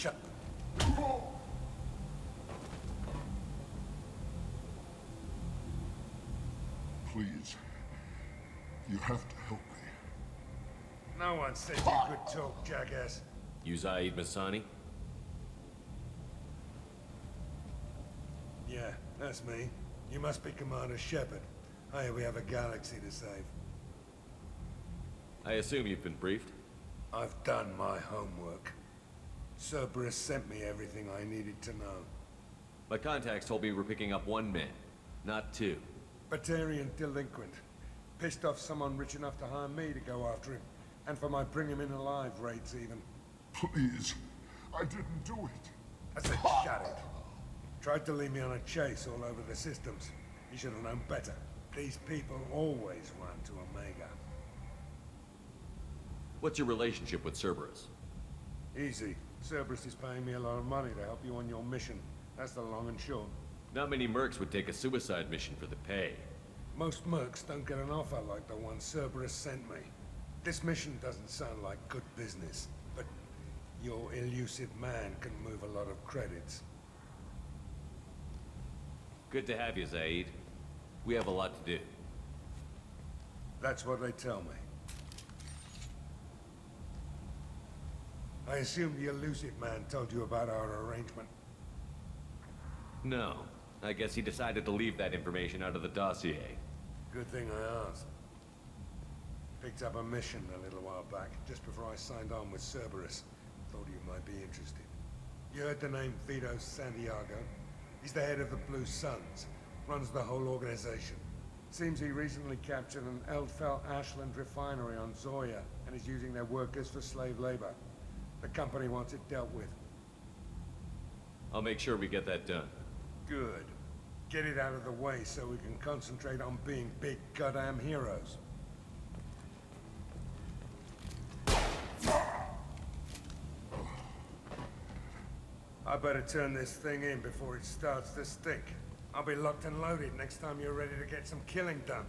shut. Please. You have to help me. No one said you could talk, jackass. You Zaid Masani? Yeah, that's me. You must be Commander Shepard. Hey, we have a galaxy to save. I assume you've been briefed? I've done my homework. Cerberus sent me everything I needed to know. My contacts told me we're picking up one man, not two. Batarian delinquent. Pissed off someone rich enough to hire me to go after him. And for my bring him in alive raids even. Please. I didn't do it. I said shut it. Tried to lead me on a chase all over the systems. He should have known better. These people always run to Omega. What's your relationship with Cerberus? Easy. Cerberus is paying me a lot of money to help you on your mission. That's the long and short. Not many mercs would take a suicide mission for the pay. Most mercs don't get an offer like the one Cerberus sent me. This mission doesn't sound like good business, but your elusive man can move a lot of credits. Good to have you, Zaid. We have a lot to do. That's what they tell me. I assume the elusive man told you about our arrangement. No. I guess he decided to leave that information out of the dossier. Good thing I asked. Picked up a mission a little while back, just before I signed on with Cerberus. Thought you might be interested. You heard the name Vito Santiago? He's the head of the Blue Suns. Runs the whole organization. Seems he recently captured an Eldfell Ashland refinery on Zoya and is using their workers for slave labor. The company wants it dealt with. I'll make sure we get that done. Good. Get it out of the way so we can concentrate on being big goddamn heroes. I better turn this thing in before it starts to stink. I'll be locked and loaded next time you're ready to get some killing done.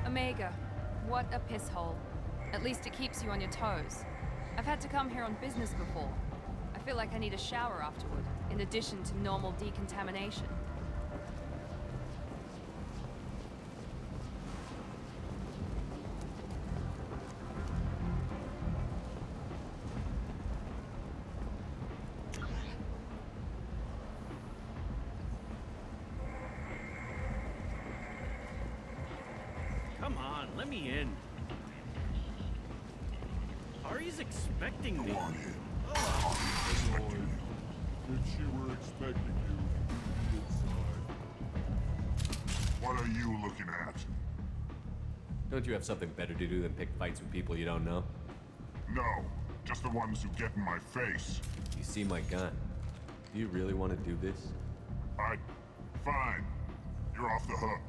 Omega, what a piss hole. At least it keeps you on your toes. I've had to come here on business before. I feel like I need a shower afterward, in addition to normal decontamination. Come on, let me in. Ari's expecting me. Go on in. If she were expecting you, you'd be inside. What are you looking at? Don't you have something better to do than pick fights with people you don't know? No, just the ones who get in my face. You see my gun. Do you really want to do this? Fine. You're off the hook.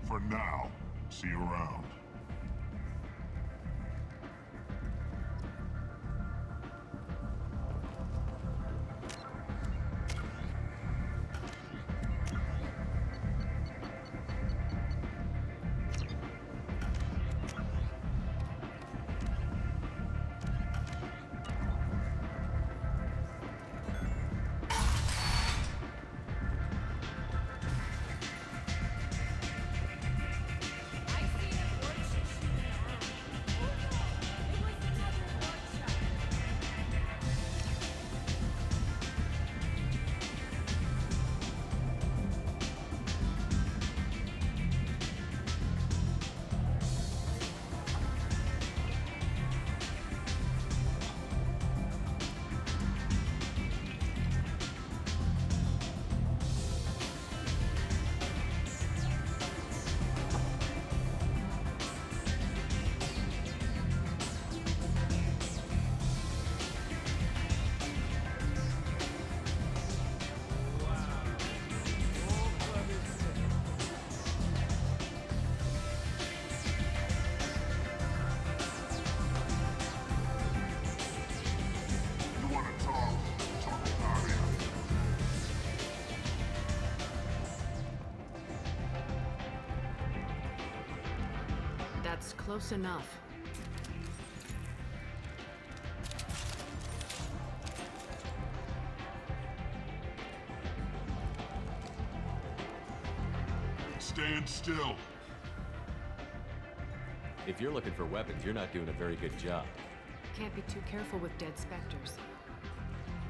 For now. See you around. That's close enough. Stand still. If you're looking for weapons, you're not doing a very good job. Can't be too careful with dead specters.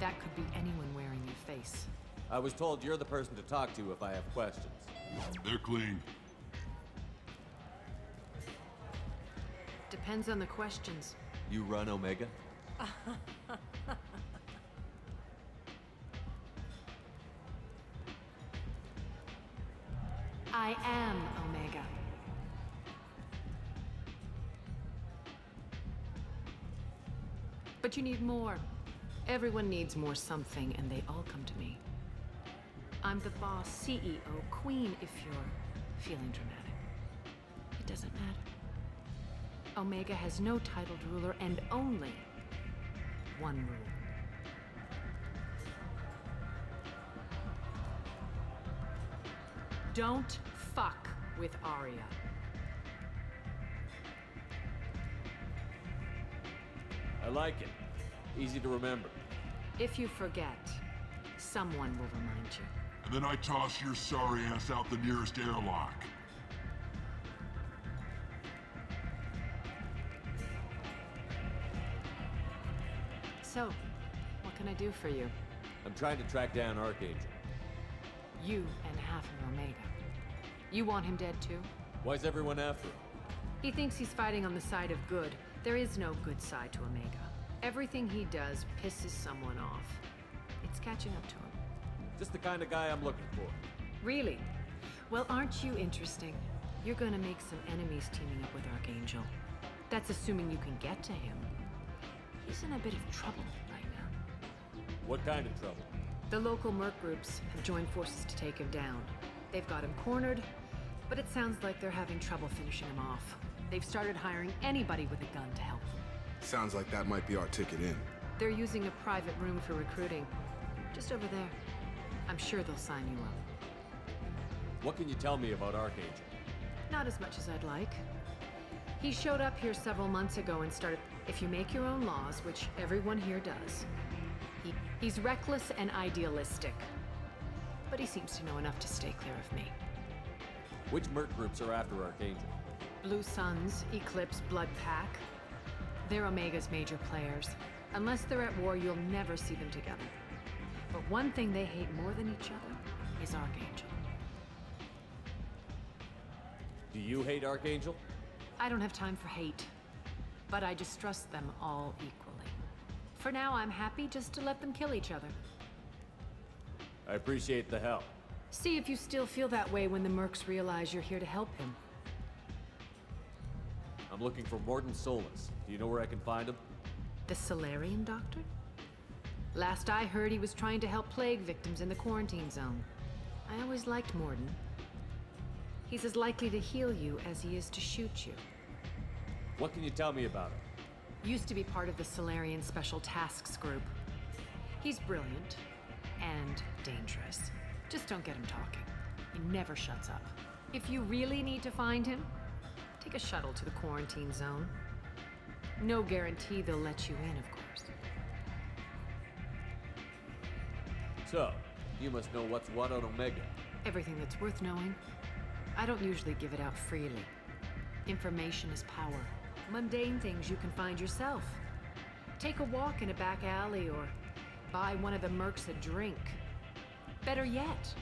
That could be anyone wearing your face. I was told you're the person to talk to if I have questions. They're clean. Depends on the questions. You run Omega? I am Omega. But you need more. Everyone needs more something, and they all come to me. I'm the boss, CEO, queen, if you're feeling dramatic. It doesn't matter. Omega has no titled ruler and only one rule. Don't fuck with Arya. I like it. Easy to remember. If you forget, someone will remind you. And then I toss your sorry ass out the nearest airlock. So, what can I do for you? I'm trying to track down Archangel. You and half of Omega. You want him dead too? Why's everyone after him? He thinks he's fighting on the side of good. There is no good side to Omega. Everything he does pisses someone off. It's catching up to him. Just the kind of guy I'm looking for. Really? Well, aren't you interesting? You're gonna make some enemies teaming up with Archangel. That's assuming you can get to him. He's in a bit of trouble right now. What kind of trouble? The local merc groups have joined forces to take him down. They've got him cornered, but it sounds like they're having trouble finishing him off. They've started hiring anybody with a gun to help them. Sounds like that might be our ticket in. They're using a private room for recruiting. Just over there. I'm sure they'll sign you up. What can you tell me about Archangel? Not as much as I'd like. He showed up here several months ago and started... If you make your own laws, which everyone here does, he's reckless and idealistic. But he seems to know enough to stay clear of me. Which merc groups are after Archangel? Blue Suns, Eclipse, Blood Pack. They're Omega's major players. Unless they're at war, you'll never see them together. But one thing they hate more than each other is Archangel. Do you hate Archangel? I don't have time for hate, but I distrust them all equally. For now, I'm happy just to let them kill each other. I appreciate the help. See if you still feel that way when the mercs realize you're here to help him. I'm looking for Morton Solus. Do you know where I can find him? The Solarian doctor? Last I heard, he was trying to help plague victims in the quarantine zone. I always liked Morden. He's as likely to heal you as he is to shoot you. What can you tell me about him? Used to be part of the Solarian Special Tasks Group. He's brilliant and dangerous. Just don't get him talking. He never shuts up. If you really need to find him, take a shuttle to the quarantine zone. No guarantee they'll let you in, of course. So, you must know what's what on Omega. Everything that's worth knowing. I don't usually give it out freely. Information is power. Mundane things you can find yourself. Take a walk in a back alley or buy one of the mercs a drink. Better yet,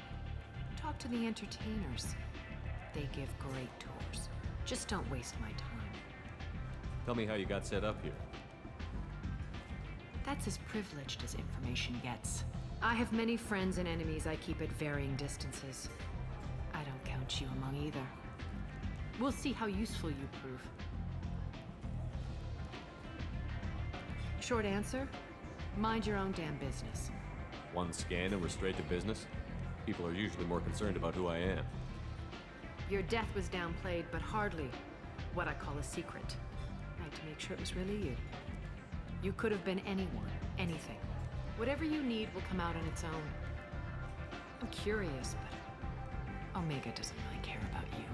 talk to the entertainers. They give great tours. Just don't waste my time. Tell me how you got set up here. That's as privileged as information gets. I have many friends and enemies I keep at varying distances. I don't count you among either. We'll see how useful you prove. Short answer, mind your own damn business. One scan and we're straight to business? People are usually more concerned about who I am. Your death was downplayed, but hardly what I call a secret. I had to make sure it was really you. You could have been anyone, anything. Whatever you need will come out on its own. I'm curious, but Omega doesn't really care about you.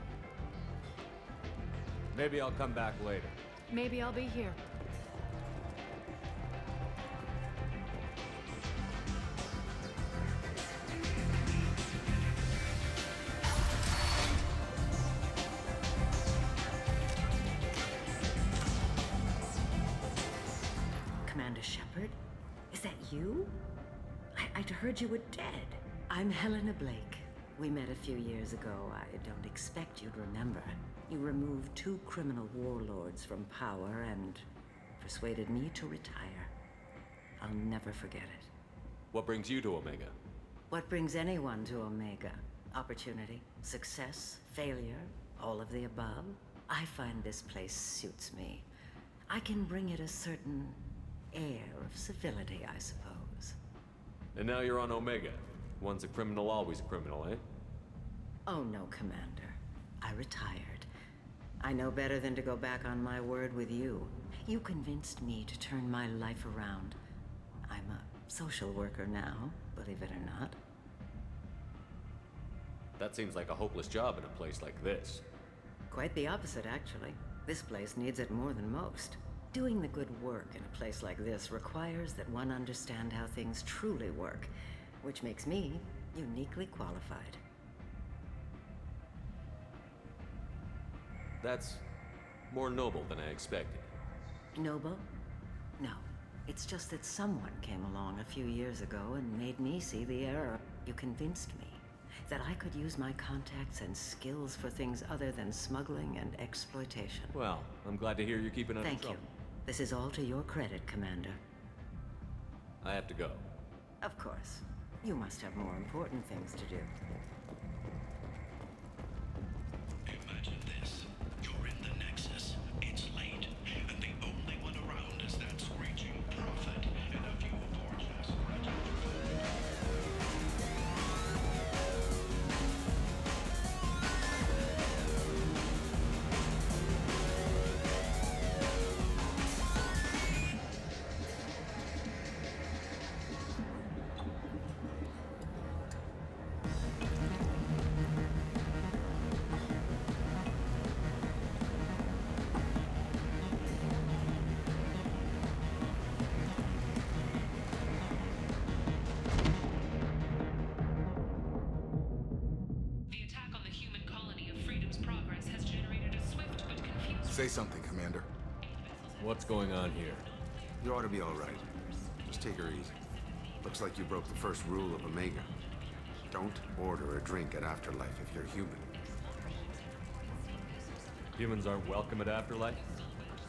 Maybe I'll come back later. Maybe I'll be here. Commander Shepard? Is that you? I'd heard you were dead. I'm Helena Blake. We met a few years ago. I don't expect you'd remember. You removed 2 criminal warlords from power and persuaded me to retire. I'll never forget it. What brings you to Omega? What brings anyone to Omega? Opportunity, success, failure, all of the above? I find this place suits me. I can bring it a certain air of civility, I suppose. And now you're on Omega. Once a criminal, always a criminal, eh? Oh no, Commander. I retired. I know better than to go back on my word with you. You convinced me to turn my life around. I'm a social worker now, believe it or not. That seems like a hopeless job in a place like this. Quite the opposite, actually. This place needs it more than most. Doing the good work in a place like this requires that one understand how things truly work, which makes me uniquely qualified. That's more noble than I expected. Noble? No. It's just that someone came along a few years ago and made me see the error. You convinced me that I could use my contacts and skills for things other than smuggling and exploitation. Well, I'm glad to hear you're keeping under Thank trouble. you. This is all to your credit, Commander. I have to go. Of course. You must have more important things to do. Imagine this. You're in the Nexus. It's late. And the only one around is that screeching prophet and a few fortunate Say something, Commander. What's going on here? You ought to be all right. Just take her easy. Looks like you broke the first rule of Omega. Don't order a drink at Afterlife if you're human. Humans aren't welcome at Afterlife?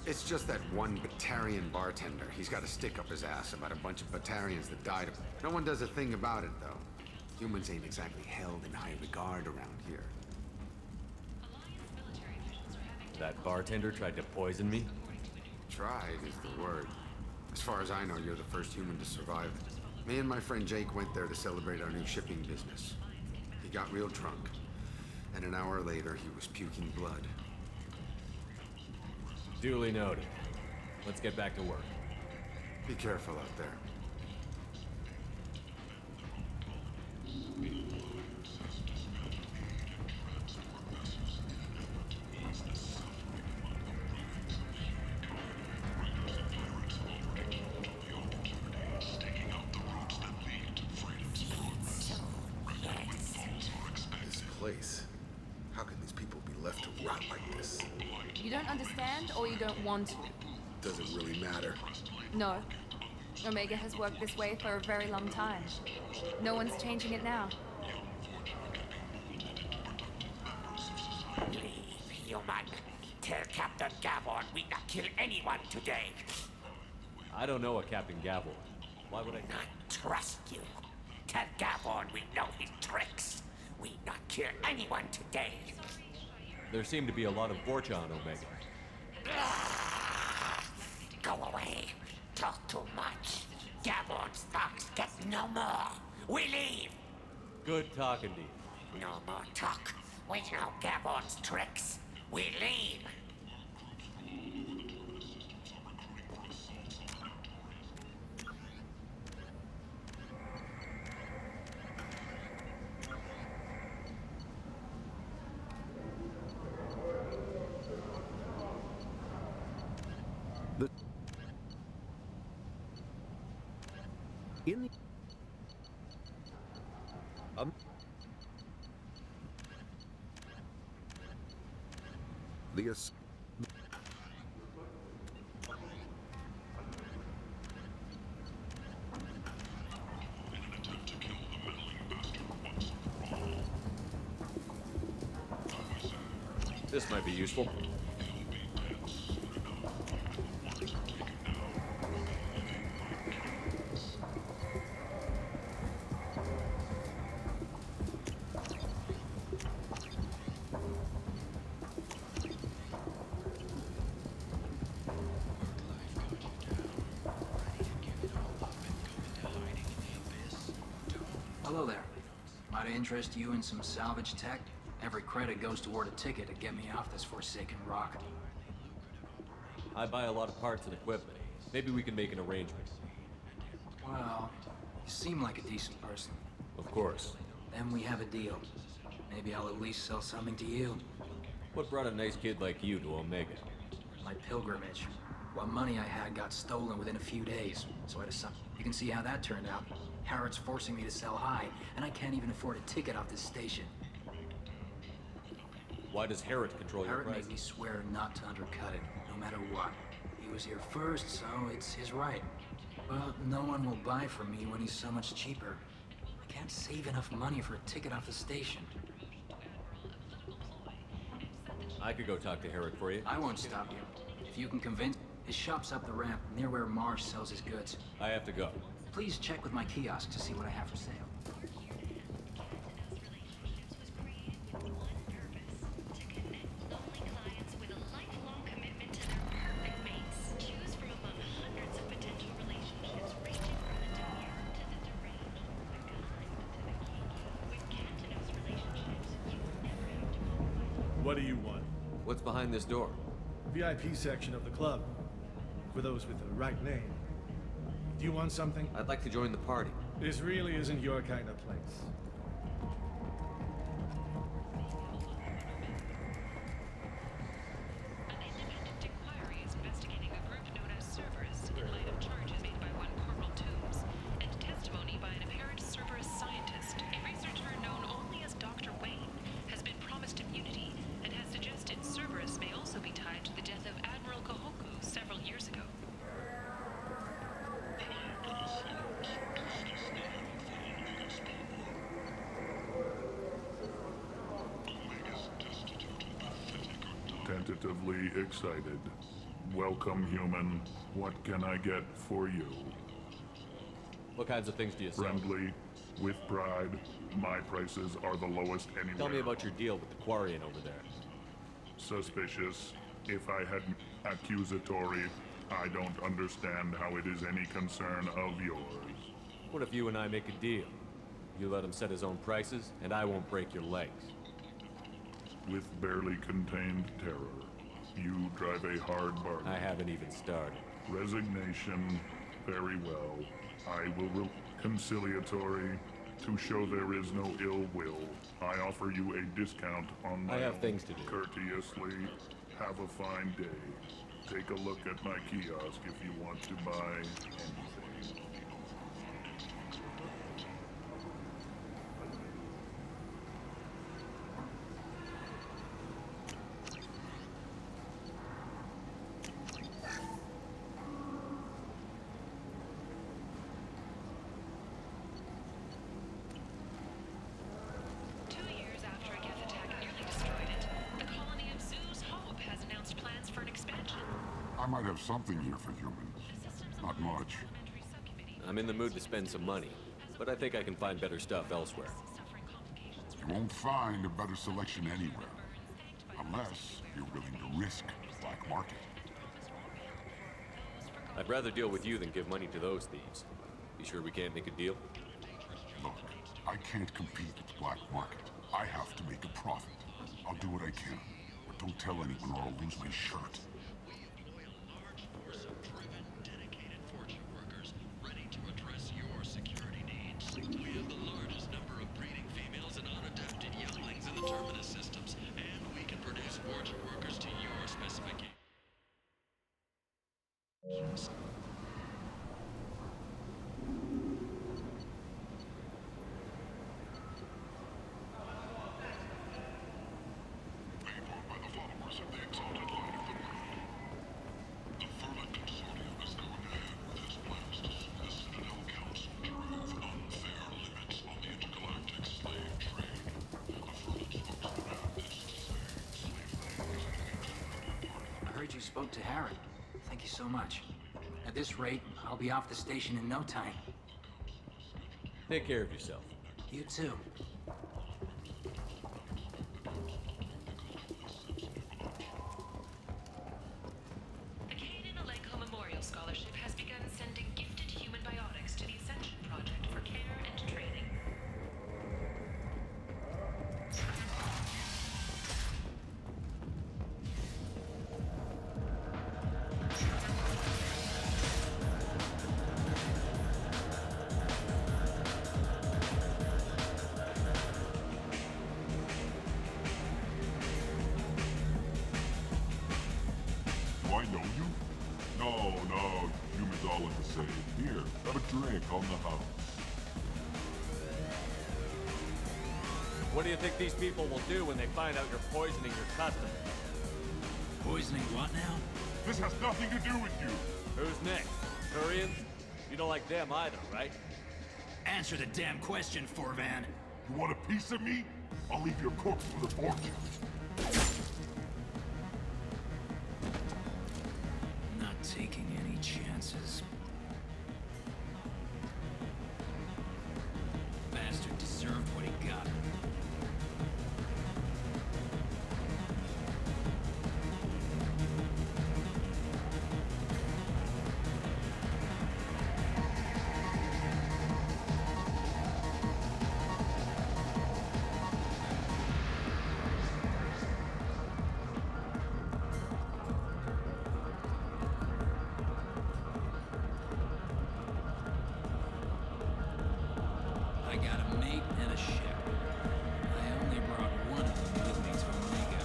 It's just that one Batarian bartender. He's got a stick up his ass about a bunch of Batarians that died of it. No one does a thing about it, though. Humans ain't exactly held in high regard around here. That bartender tried to poison me? Tried is the word. As far as I know, you're the first human to survive it. Me and my friend Jake went there to celebrate our new shipping business. He got real drunk, and an hour later he was puking blood. Duly noted. Let's get back to work. Be careful out there. This place. How can these people be left to rot like this? You don't understand, or you don't want to? Doesn't really matter. No. Omega has worked this way for a very long time. No one's changing it now. Leave, human. Tell Captain Gavon we not kill anyone today. I don't know a Captain Gavel. Why would I? Not trust you. Tell Gavon we know his tricks. We not kill anyone today. There seem to be a lot of Borcha on Omega. Go away. Talk too much. Gavon's thugs get no more. We leave. Good talking to you. No more talk. We know Gavon's tricks. We leave. The ass- This might be useful. Hello there. Might interest you in some salvage tech? Every credit goes toward a ticket to get me off this forsaken rock. I buy a lot of parts and equipment. Maybe we can make an arrangement. Well, you seem like a decent person. Of course. Then we have a deal. Maybe I'll at least sell something to you. What brought a nice kid like you to Omega? My pilgrimage. What money I had got stolen within a few days, so I decided. You can see how that turned out. Harrod's forcing me to sell high, and I can't even afford a ticket off this station. Why does Harrod control your Harrod price? made me swear not to undercut it, no matter what. He was here first, so it's his right. But no one will buy from me when he's so much cheaper. I can't save enough money for a ticket off the station. I could go talk to Harrod for you. I won't stop you. If you can convince... His shop's up the ramp, near where Marsh sells his goods. I have to go. Please check with my kiosk to see what I have for sale. What do you want? What's behind this door? VIP section of the club. For those with the right name. Do you want something? I'd like to join the party. This really isn't your kind of place. An independent inquiry is investigating a group known as Cerberus in light of charges made by one Corporal Toombs and testimony by an apparent Cerberus scientist. A researcher known only as Dr. Wayne has been promised immunity and has suggested Cerberus may also be tied to the death of Admiral Kahoku several years ago. Tentatively excited. Welcome, human. What can I get for you? What kinds of things do you sell? Friendly, with pride. My prices are the lowest anywhere. Tell me about your deal with the Quarian over there. Suspicious. If I had accusatory, I don't understand how it is any concern of yours. What if you and I make a deal? You let him set his own prices, and I won't break your legs. With barely contained terror, you drive a hard bargain. I haven't even started. Resignation. Very well. I will conciliatory. To show there is no ill will, I offer you a discount on my I have own. things to do. Courteously, have a fine day. Take a look at my kiosk if you want to buy anything. I might have something here for humans. Not much. I'm in the mood to spend some money, but I think I can find better stuff elsewhere. You won't find a better selection anywhere. Unless you're willing to risk the black market. I'd rather deal with you than give money to those thieves. You sure we can't make a deal? Look, I can't compete with the black market. I have to make a profit. I'll do what I can. But don't tell anyone or I'll lose my shirt. spoke to Harry. Thank you so much. At this rate, I'll be off the station in no time. Take care of yourself. You too. The Cain and Alenko Memorial Scholarship has begun sending gifted human biotics to the Ascension Project for care and training. Do I know you? No, humans all look the same. Here, have a drink on the house. What do you think these people will do when they find out you're poisoning your customers? Poisoning what now? This has nothing to do with you. Who's next? Turians? You don't like them either, right? Answer the damn question, Forvan. You want a piece of me? I'll leave your corpse with a fortune. Not taking any chances. Bastard deserved what he got. I got a mate and a ship. I only brought one of them with me to Omega.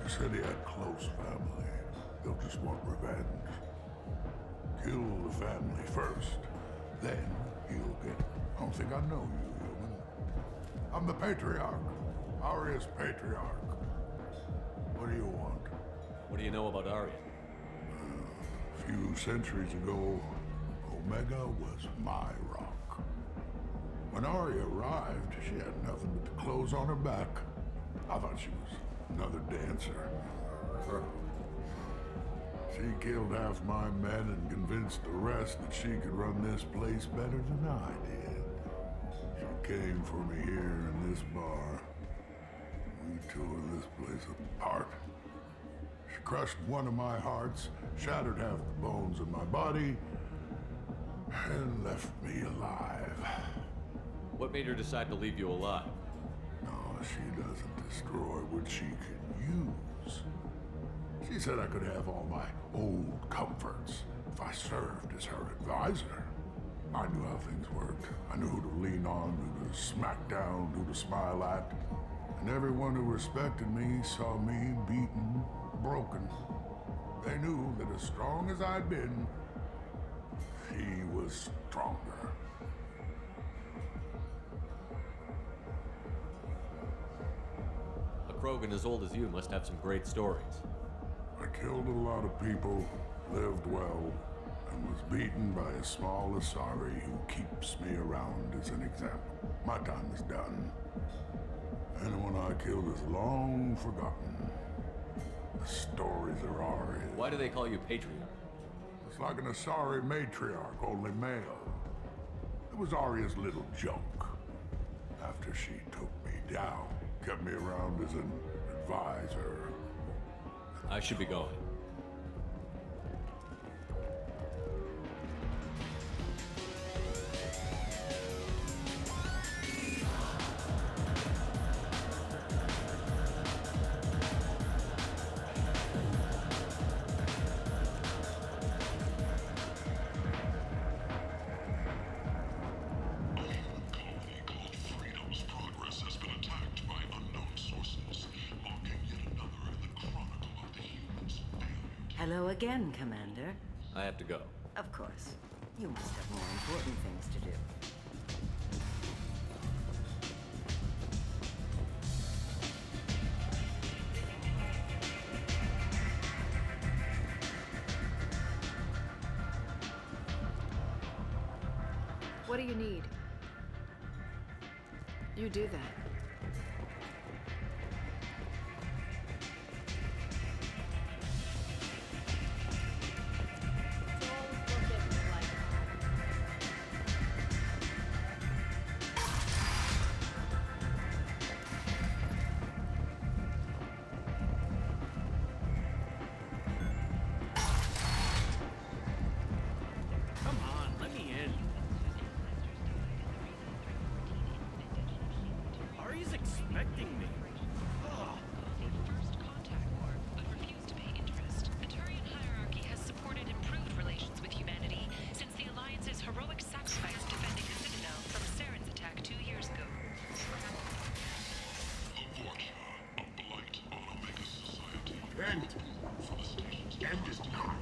He said he had close family. They'll just want revenge. Kill the family first, then he'll get it. I don't think I know you, human. I'm the Patriarch. Aria's Patriarch. What do you want? What do you know about Arya? A few centuries ago, Omega was my rock. When Arya arrived, she had nothing but the clothes on her back. I thought she was another dancer. She killed half my men and convinced the rest that she could run this place better than I did. She came for me here in this bar. We tore this place apart. She crushed one of my hearts, shattered half the bones in my body, and left me alive. What made her decide to leave you alive? No, she doesn't destroy what she can use. She said I could have all my old comforts if I served as her advisor. I knew how things worked. I knew who to lean on, who to smack down, who to smile at. And everyone who respected me saw me beaten, broken. They knew that as strong as I'd been, she was stronger. A Krogan as old as you must have some great stories. I killed a lot of people, lived well, and was beaten by a small Asari who keeps me around as an example. My time is done. Anyone I killed is long forgotten. The stories are Arya. Why do they call you Patriarch? It's like an Asari matriarch, only male. It was Arya's little joke. After she took me down, kept me around as an advisor. I should be going. Hello again, Commander. I have to go. Of course. You must have more important things to do. What do you need? You do that. Come on, let me in. Ari's expecting me. First contact war, but refused to pay interest. The Turian hierarchy has supported improved relations with humanity since the Alliance's heroic sacrifice defending the Citadel from Saren's attack 2 years ago. End is not.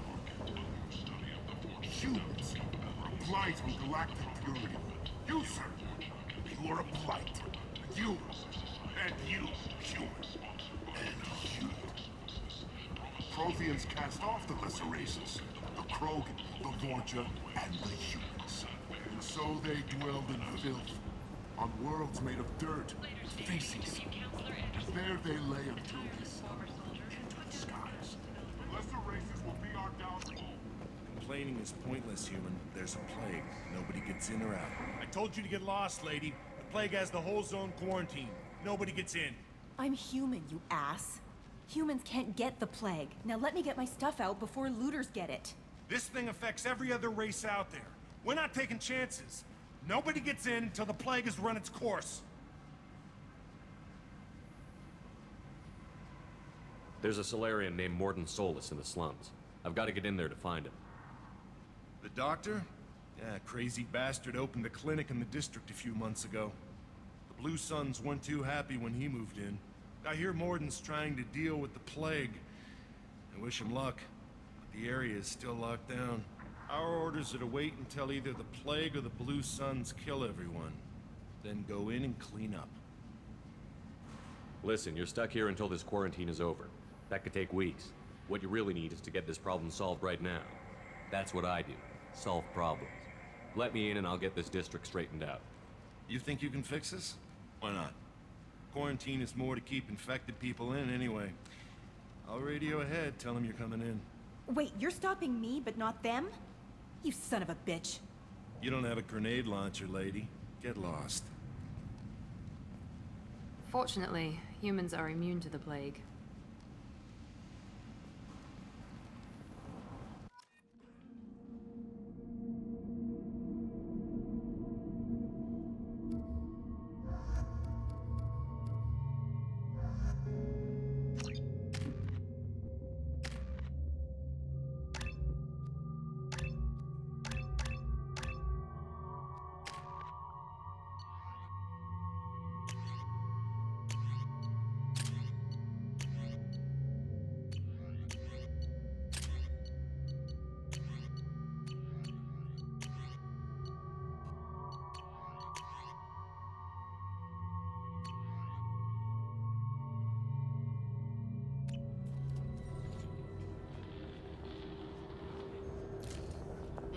Humans are a blight on galactic purity. You, sir, you are a blight. You, and you, humans, and you. Protheans cast off the lesser races, the Krogan, the Vorja, and the humans. And so they dwelled in filth, on worlds made of dirt, feces. And there they lay until this into the skies. The lesser races will be our downfall. Complaining is pointless, human. There's a plague. Nobody gets in or out. I told you to get lost, lady. The plague has the whole zone quarantined. Nobody gets in. I'm human, you ass. Humans can't get the plague. Now let me get my stuff out before looters get it. This thing affects every other race out there. We're not taking chances. Nobody gets in until the plague has run its course. There's a Solarian named Morden Solus in the slums. I've got to get in there to find him. The doctor? Yeah, crazy bastard opened a clinic in the district a few months ago. The Blue Suns weren't too happy when he moved in. I hear Morden's trying to deal with the plague. I wish him luck, but the area is still locked down. Our orders are to wait until either the plague or the Blue Suns kill everyone. Then go in and clean up. Listen, you're stuck here until this quarantine is over. That could take weeks. What you really need is to get this problem solved right now. That's what I do. Solve problems. Let me in and I'll get this district straightened out. You think you can fix this? Why not? Quarantine is more to keep infected people in anyway. I'll radio ahead, tell them you're coming in. Wait, you're stopping me, but not them? You son of a bitch. You don't have a grenade launcher, lady. Get lost. Fortunately, humans are immune to the plague.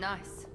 Nice.